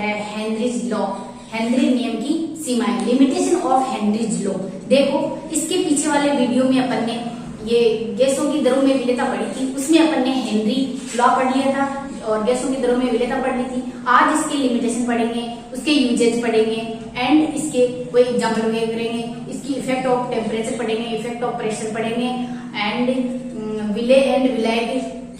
है Henrys law, Henry नियम की सीमाएं, लिमिटेशन ऑफ हेनरीज लॉ। देखो इसके पीछे वाले वीडियो में अपन ने ये गैसों की दरों में विलेयता पढ़ी थी, उसमें अपन ने हेनरी लॉ पढ़ लिया था और गैसों की दरों में विलेयता पढ़ ली थी। आज इसके लिमिटेशन पढ़ेंगे, उसके यूजेज पढ़ेंगे एंड इसके कोई एग्जाम्पल वगैरह करेंगे, इसकी इफेक्ट ऑफ टेम्परेचर पढ़ेंगे, इफेक्ट ऑफ प्रेशर पढ़ेंगे एंड विले एंड विलायक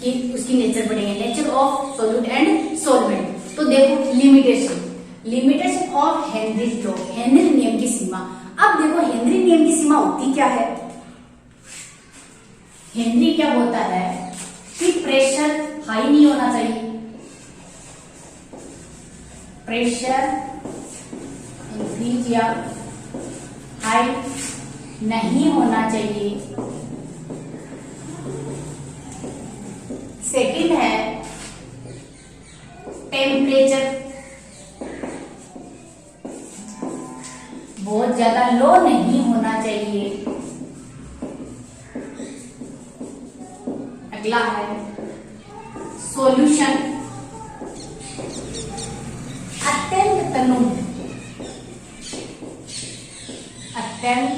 की उसकी नेचर पढ़ेंगे, nature of solute and solvent. तो देखो limitation, limitation of Henry's law, Henry नियम की सीमा। अब देखो हेनरी नियम की सीमा होती क्या है। हेनरी क्या होता है कि प्रेशर हाई नहीं होना चाहिए, प्रेशर इंक्रीज या हाई नहीं होना चाहिए। सेकंड है टेम्परेचर बहुत ज्यादा लो नहीं होना चाहिए। अगला है सॉल्यूशन अत्यंत तनु, अत्यंत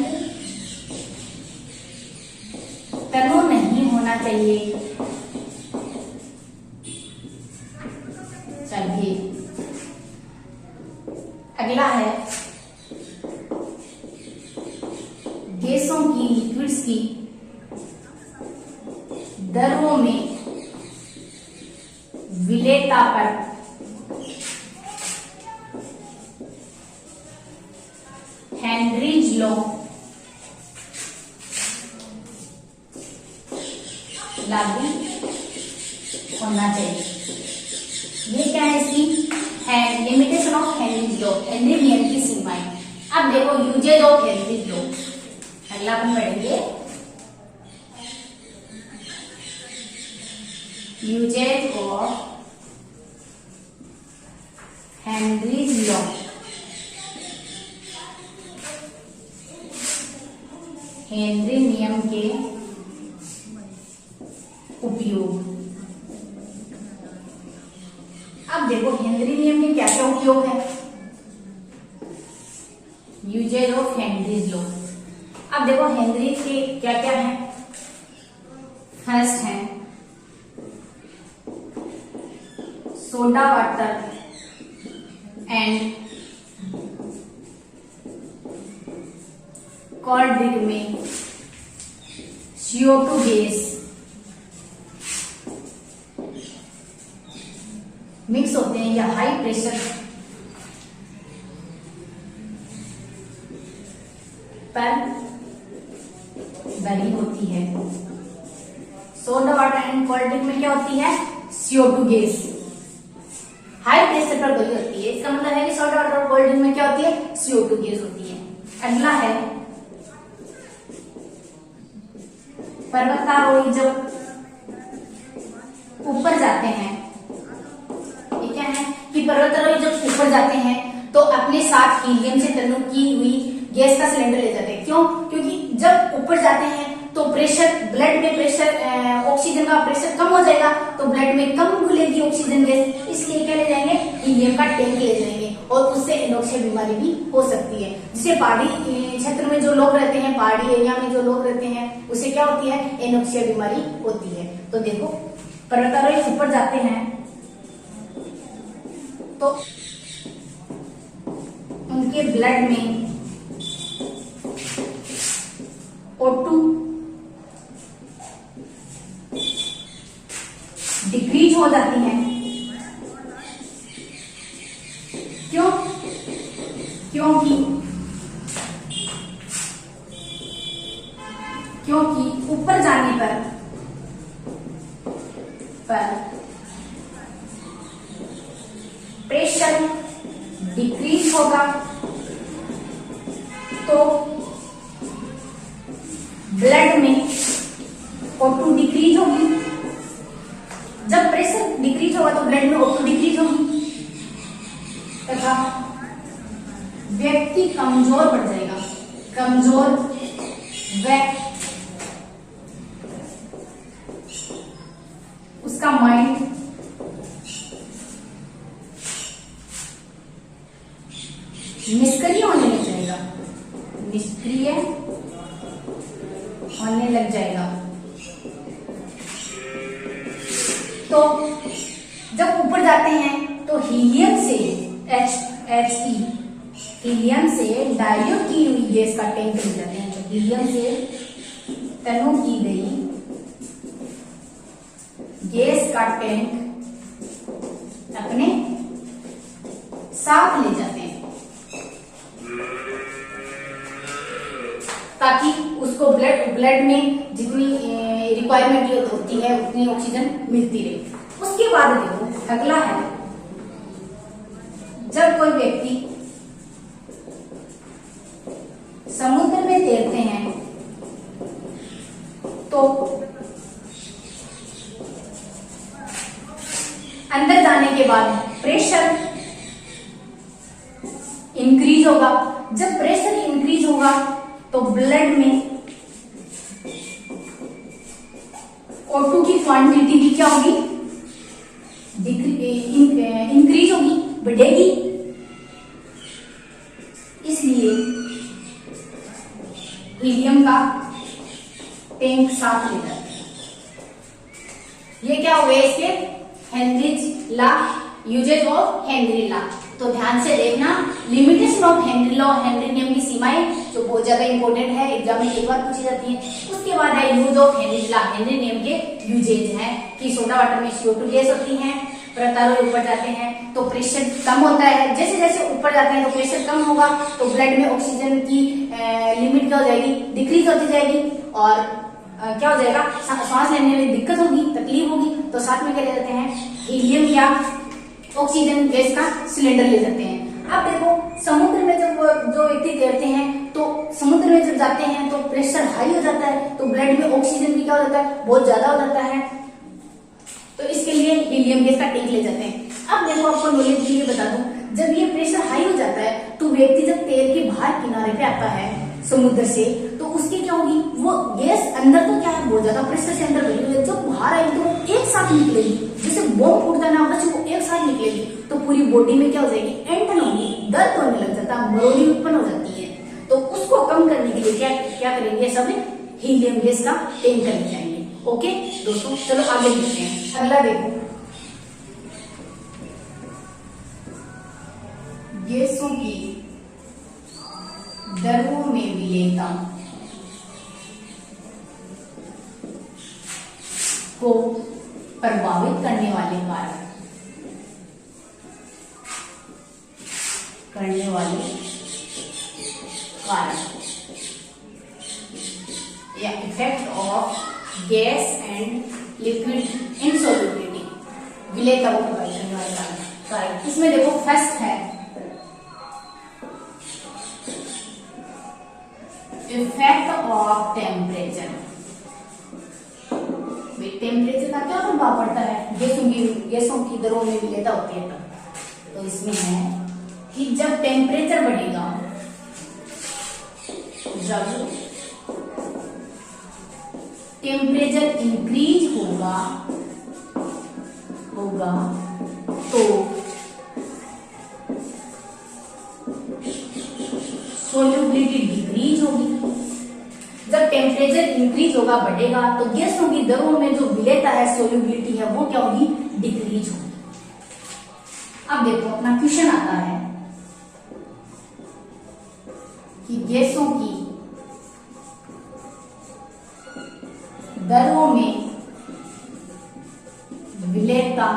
तनु नहीं होना चाहिए। चलिए अगला है गैसों की, लिक्विड्स की दरों में विलेयता पर हेनरीज लॉ लागू होना चाहिए। ये क्या है इसकी limitation of Henry's law, Henry नियम की सीमाएं। अब देखो यूजेज ऑफ हेनरीज लॉ, अगला अपन पढ़ेंगे usages of Henry's law. Henry नियम के उपयोग। अब देखो हेनरी नियम के क्या क्या उपयोग है। Usages of Henry's law. अब देखो हेनरी के क्या क्या है। फर्स्ट है soda water and cold drink में CO2 गैस मिक्स होते हैं या हाई प्रेशर पर बनी होती है। Soda water and cold drink में क्या होती है, CO2 गैस हाई प्रेशर पर बनी होती है। इसका मतलब है कि सोडा वाटर और कोल्ड ड्रिंक में क्या होती है, CO2 गैस होती है। अगला है पर्वतारोही जब ऊपर जाते हैं, ये क्या है कि पर्वतारोही जब ऊपर जाते हैं तो अपने साथ हीलियम से तनु की हुई गैस का सिलेंडर ले जाते हैं। क्यों? क्योंकि जब ऊपर जाते हैं तो प्रेशर, ब्लड में प्रेशर, ऑक्सीजन का प्रेशर कम हो जाएगा तो ब्लड में कम घुलेगी ऑक्सीजन गैस, इसलिए क्या ले जाएंगे, हीलियम का टैंक ले जाएंगे और उससे एनोक्सिया बीमारी भी हो सकती है। जिसे पहाड़ी क्षेत्र में जो लोग रहते हैं, पहाड़ी एरिया में जो लोग रहते हैं, उसे क्या होती है, एनोक्सिया बीमारी होती है। तो देखो पर्वतारोही ऊपर जाते हैं तो उनके ब्लड में O2 डिक्रीज हो जाती है। क्यों? क्योंकि ऊपर जाने पर प्रेशर डिक्रीज होगा तो ब्लड में O2 डिक्रीज होगी। जब प्रेशर डिक्रीज होगा तो ब्लड में O2 डिक्रीज होगी तथा व्यक्ति कमजोर पड़ जाएगा, कमजोर व उसका माइंड जाएगा। तो जब ऊपर जाते हैं तो हीलियम से HE हीलियम से डाइल्यूट की हुई गैस का टैंक ले जाते हैं। तो हीलियम से टनों की गई गैस का टैंक अपने साथ ले जाते हैं ताकि उसको ब्लड में जितनी रिक्वायरमेंट होती है उतनी ऑक्सीजन मिलती रहे। उसके बाद देखो अगला है, जब कोई व्यक्ति समुद्र में तैरते हैं तो अंदर जाने के बाद प्रेशर इंक्रीज होगा। जब प्रेशर इंक्रीज होगा तो ब्लड में O2 की क्वांटिटी भी क्या होगी, इंक्रीज होगी, बढ़ेगी। इसलिए हीलियम का टैंक साथ ले जाते हैं। ये क्या हो गया इसके Henry's law, usages of Henry law. तो ध्यान से देखना, limitation of Henry law, Henry नियम की सीमाएं जो बहुत ज्यादा इंपॉर्टेंट है, एग्जाम में एक बार पूछी जाती है। उसके बाद है use of Henry law, Henry नियम के यूजेज हैं कि सोडा वाटर में CO2 गैस होती है, परतारों ऊपर जाते हैं तो प्रेशर कम होता है। जैसे जैसे ऊपर जाते हैं तो प्रेशर कम होगा तो ब्लड में ऑक्सीजन की लिमिट क्या हो जाएगी, डिक्रीज होती जाएगी और क्या हो जाएगा, सांस लेने में दिक्कत होगी, तकलीफ होगी। तो साथ में क्या ले जाते हैं, हीलियम या ऑक्सीजन गैस का सिलेंडर ले जाते हैं। अब देखो समुद्र में जब जो व्यक्ति तैरते हैं तो समुद्र में जब जाते हैं तो प्रेशर हाई हो जाता है तो ब्लड में ऑक्सीजन भी क्या हो जाता है, बहुत ज्यादा हो जाता है। तो इसके लिए हीलियम गैस का टैंक ले जाते हैं। अब देखो आपको नॉलेज के लिए बता दूं, जब ये प्रेशर हाई हो जाता है तो व्यक्ति जब तैर के बाहर किनारे पे आता है समुद्र से तो उसकी क्या होगी, वो गैस अंदर तो क्या है बहुत ज्यादा प्रेशर से अंदर भरी हुई है, जब बाहर आएगी तो वो एक साथ निकलेगी, जैसे बम फूटता ना होगा वो एक साथ निकलेगी तो पूरी बॉडी में क्या हो जाएगी, एंटन होगी, दर्द होने लग जाता है, मरोड़ी उत्पन्न हो जाती है। तो उसको कम करने के लिए क्या करेंगे, सब हीलियम गैस का टैंक करके जाएंगे। ओके दोस्तों, चलो आगे देखते हैं। अगला देखो, गैसों की दरों में विलेयता को प्रभावित करने वाले कारक या effect of gas and liquid insolubility, विलेयता को प्रभावित करने वाले कारक। इसमें देखो फर्स्ट है इफेक्ट ऑफ टेम्परेचर। टेम्परेचर का क्या प्रभाव पड़ता है, गैसों की दरों में विलेयता होती है तब। तो इसमें है कि जब टेम्परेचर बढ़ेगा, जब टेम्परेचर इंक्रीज होगा तो सोल्यूबिलिटी डिक्रीज होगी। जब टेम्परेचर इंक्रीज होगा, बढ़ेगा, तो गैसों की दरों में जो विलेयता है, सोल्यूबिलिटी है, वो क्या होगी, डिक्रीज होगी। अब देखो अपना क्वेश्चन आता है कि गैसों की दरों में विलेयता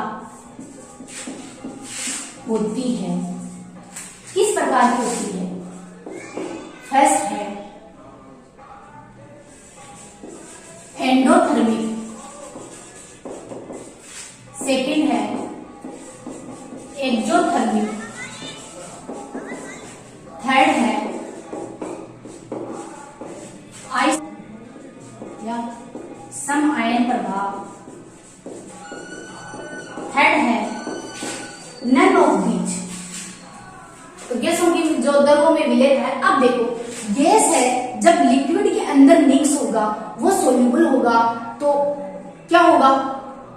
होती है, किस प्रकार की होती है। फर्स्ट है एंडोथर्मिक, सेकंड है एक्सोथर्मिक, थर्ड है आइस या सम आयन प्रभाव, थर्ड है नन ऑफ बीच। तो गैसों की जो दरों में विलेयता है, अब देखो गैस है जब लिक्विड के अंदर मिक्स होगा, वो सोल्यूबल होगा, तो क्या होगा,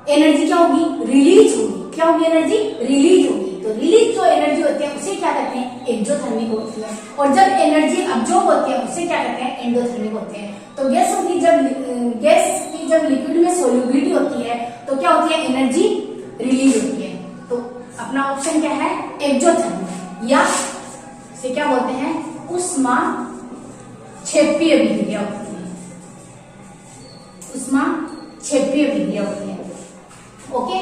एनर्जी क्या होगी, रिलीज होगी। क्या होगी, एनर्जी रिलीज होगी। तो रिलीज जो एनर्जी होती है उसे क्या कहते हैं, एक्सोथर्मिक होती है, और जब एनर्जी अब्जॉर्ब होती है उसे क्या कहते हैं, एंडोथर्मिक होते हैं। तो गैस की जब लिक्विड में सोल्युबिलिटी होती है तो क्या होती है, एनर्जी रिलीज होती है। तो अपना ऑप्शन क्या है, एक्सोथर्मिक, या इसे क्या बोलते हैं, उष्मा क्षेपीय विक्रिया होती है, उष्मा क्षेपीय विक्रिया होती है। ओके,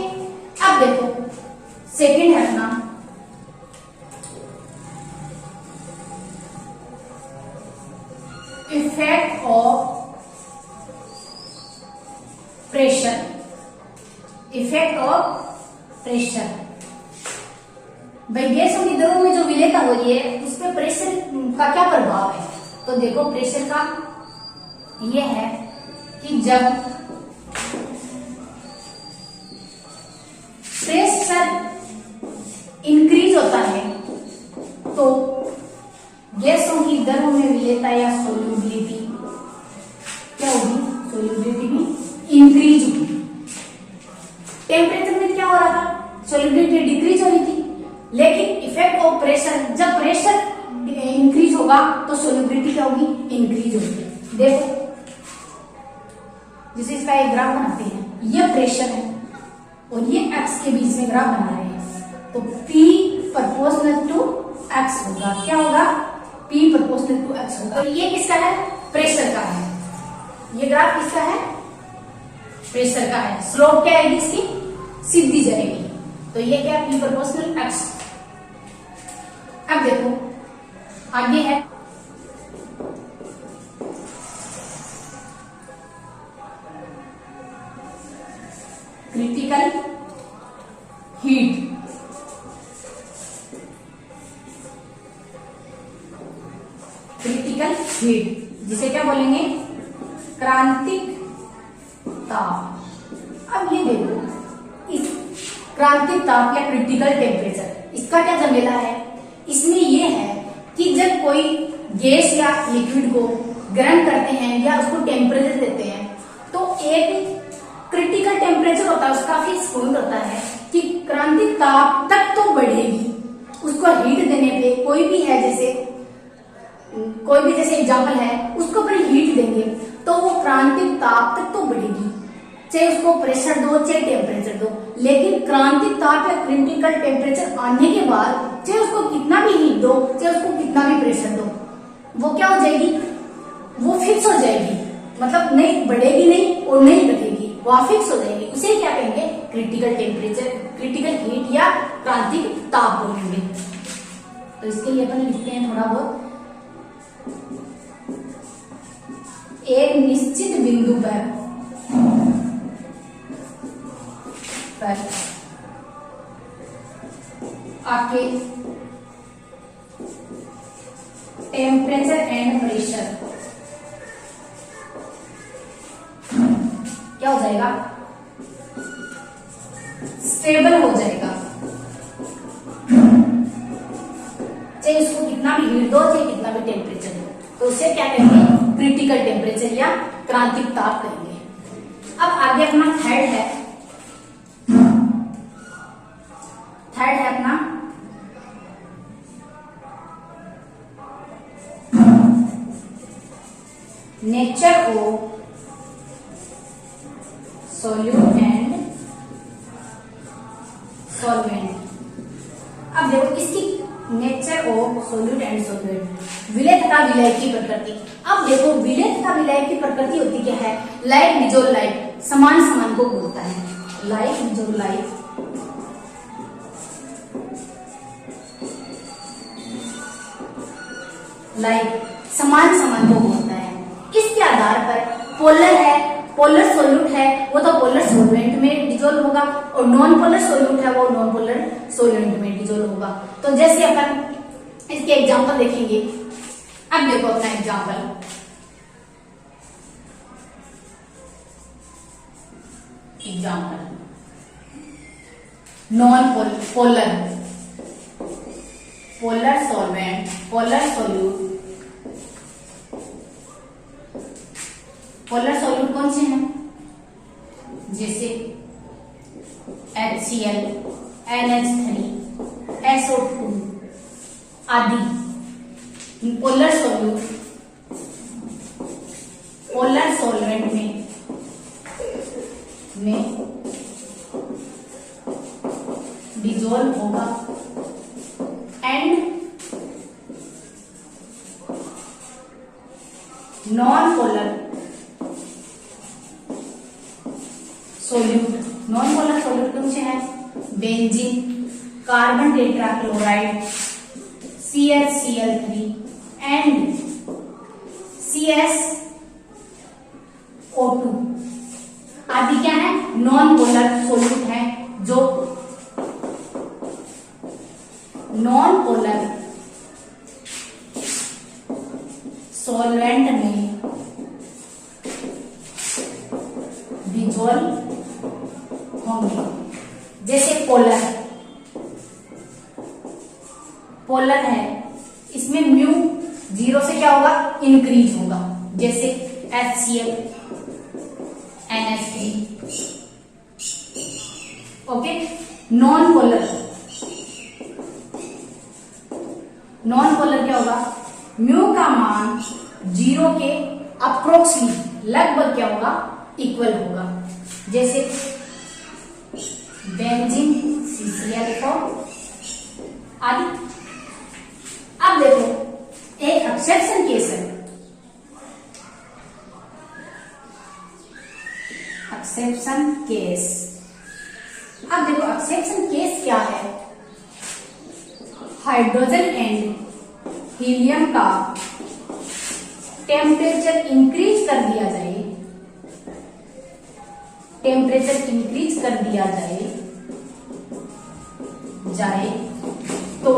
अब देखो सेकंड है अपना effect of pressure, effect of pressure. भाई गैसों की दरों में जो विलेयता हो रही है उस पर प्रेशर का क्या प्रभाव है। तो देखो प्रेशर का ये है कि जब प्रेशर इंक्रीज होता है तो गैसों की दरों में विलेयता या सोल्यूबिलिटी क्या होगी, सोल्यूबिलिटी भी इंक्रीज होगी। टेम्परेचर में क्या हो रहा था, सोल्यूबिलिटी डिक्रीज हो रही थी, लेकिन इफेक्ट ऑफ प्रेशर, जब प्रेशर इंक्रीज होगा तो सोल्यूबिलिटी क्या होगी, इंक्रीज होगी। देखो जिसे इसका एक ग्राफ बनाते हैं, ये प्रेशर है और ये एक्स के बीच में ग्राफ बना रहे हैं, तो P प्रोपोर्शनल टू एक्स होगा। क्या होगा, P प्रोपोर्शनल टू एक्स होगा। तो ये किसका है, प्रेशर का है, ये ग्राफ किसका है, प्रेशर का है। स्लोप क्या आएगी इसकी, सीधी जाएगी, तो ये क्या, P प्रोपोर्शनल एक्स। अब देखो आगे है क्रिटिकल हीट। क्रिटिकल हीट जिसे क्या बोलेंगे, क्रांतिक ताप। अब ये देखो इस क्रांतिक ताप या क्रिटिकल टेम्परेचर, इसका क्या झमेला है, इसमें ये है कि जब कोई गैस या लिक्विड को गर्म करते हैं या उसको टेम्परेचर देते हैं तो एक क्रिटिकल टेम्परेचर होता है, उसका फिक्स पॉइंट होता है कि क्रांतिक ताप तक तो बढ़ेगी। उसको हीट देने पे कोई भी जैसे एग्जाम्पल है, उसको पर हीट देंगे तो वो क्रांतिक ताप तक तो बढ़ेगी, चाहे उसको प्रेशर दो चाहे टेम्परेचर दो। लेकिन क्रांतिक ताप या क्रिटिकल टेम्परेचर आने के बाद चाहे उसको कितना भी हीट दो, चाहे उसको कितना भी प्रेशर दो, वो क्या हो जाएगी, वो फिक्स हो जाएगी, मतलब नहीं बढ़ेगी नहीं और नहीं घटेगी, वह फिक्स हो जाएगी। उसे क्या कहेंगे, क्रिटिकल टेम्परेचर, क्रिटिकल हीट या क्रांतिक ताप बोलेंगे। तो इसके लिए अपन लिखते हैं थोड़ा बहुत, एक निश्चित बिंदु पर आके टेम्परेचर एंड प्रेशर क्या हो जाएगा, स्टेबल हो जाएगा, चाहे उसको कितना भी हीट दो चाहे कितना भी टेम्परेचर दो, तो उसे क्या कहेंगे, क्रिटिकल टेम्परेचर या क्रांतिक ताप कहेंगे। अब आगे अपना थर्ड है अपना nature of solute and solvent. अब देखो इसकी nature of solute and solvent, विलेय तथा विलय की प्रकृति। अब देखो विलेय तथा विलय की प्रकृति होती क्या है, लाइक डिजोल्व लाइक, समान समान को बोलता है, लाइक डिजोल्व लाइक, लाइक समान समान को बोलता है। इसके आधार पर पोलर है, पोलर सोल्यूट है वो तो पोलर सोल्वेंट में डिजोल्व होगा, और नॉन पोलर सोल्यूट है वो नॉन पोलर सोल्वेंट में डिजोल्व होगा। तो जैसे अपन इसके एग्जांपल देखेंगे, अब देखो अपना example, non polar, polar solvent, polar solute. Polar solute कौन से हैं, जैसे HCl, NH3, SO2 आदि पोलर सॉल्वेंट में डिजोल्व होगा एंड नॉन पोलर सोल्यूट कौन से है? Benzene, carbon tetrachloride, ClCl3 and CsO2 आदि क्या है? नॉन पोलर सोल्यूट है, जो नॉन पोलर सॉल्वेंट में डिजोल्व होंगे। जैसे पोलर है, इसमें म्यू 0 से क्या होगा? इंक्रीज होगा, जैसे HCl NH3। Okay. Non polar क्या होगा? म्यू का मान 0 के अप्रोक्सीमेट लगभग क्या होगा? इक्वल होगा, जैसे बेंजीन CCl4 आदि। अब देखो एक एक्सेप्शन केस है। एक्सेप्शन केस, अब देखो एक्सेप्शन केस क्या है? हाइड्रोजन एंड हीलियम का टेम्परेचर इंक्रीज कर दिया जाए तो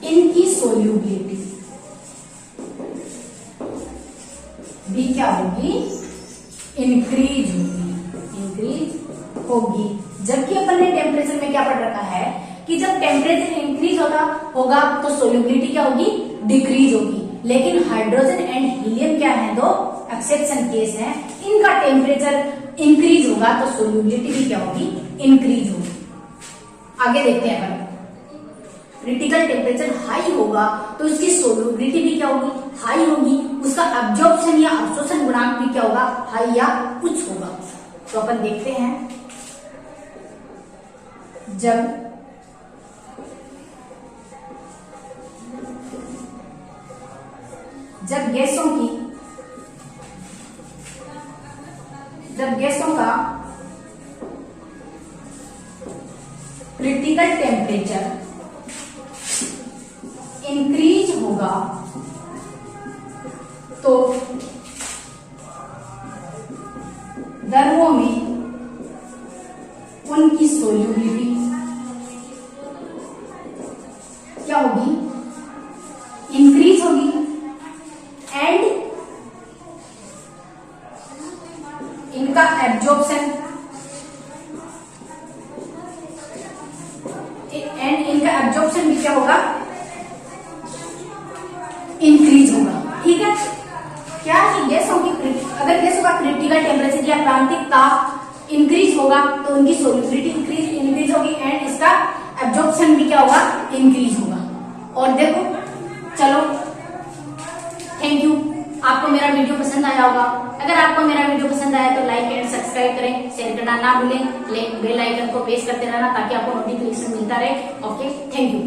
इनकी सोल्यूबिलिटी भी क्या होगी? इंक्रीज होगी। जबकि अपन ने टेम्परेचर में क्या पढ़ रखा है कि जब टेम्परेचर इंक्रीज होगा तो सोल्यूबिलिटी क्या होगी? डिक्रीज होगी। लेकिन हाइड्रोजन एंड हीलियम क्या है? दो एक्सेप्शन केस है। इनका टेम्परेचर इंक्रीज होगा तो सोल्यूबिलिटी भी क्या होगी? इंक्रीज होगी। आगे देखते हैं अपन। क्रिटिकल टेम्परेचर हाई होगा तो इसकी सोल्यूबिलिटी भी क्या होगी? हाई होगी। उसका एब्जॉर्प्शन या अब्सॉर्प्शन गुणांक भी क्या होगा? हाई या उच्च होगा। तो अपन देखते हैं, जब गैसों का क्रिटिकल टेम्परेचर इंक्रीज होगा तो द्रवों में उनकी सोल्यूबिलिटी क्या होगी? इंक्रीज होगी एंड इनका एब्जॉर्प्शन भी क्या होगा? इंक्रीज होगा। ठीक है क्या? कि अगर गैसों का क्रिटिकल टेम्परेचर या प्रांतिक ताप इंक्रीज होगा तो उनकी सोल्यूबिलिटी इंक्रीज होगी एंड इसका एब्जॉर्प्शन भी क्या होगा? इंक्रीज होगा। और देखो, चलो थैंक यू। आपको मेरा वीडियो पसंद आया होगा। अगर आपको मेरा वीडियो पसंद आया तो लाइक एंड सब्सक्राइब करें, शेयर करना ना भूलें, बेल आइकन को प्रेस करते रहना ताकि आपको नोटिफिकेशन मिलता रहे। Okay, thank you.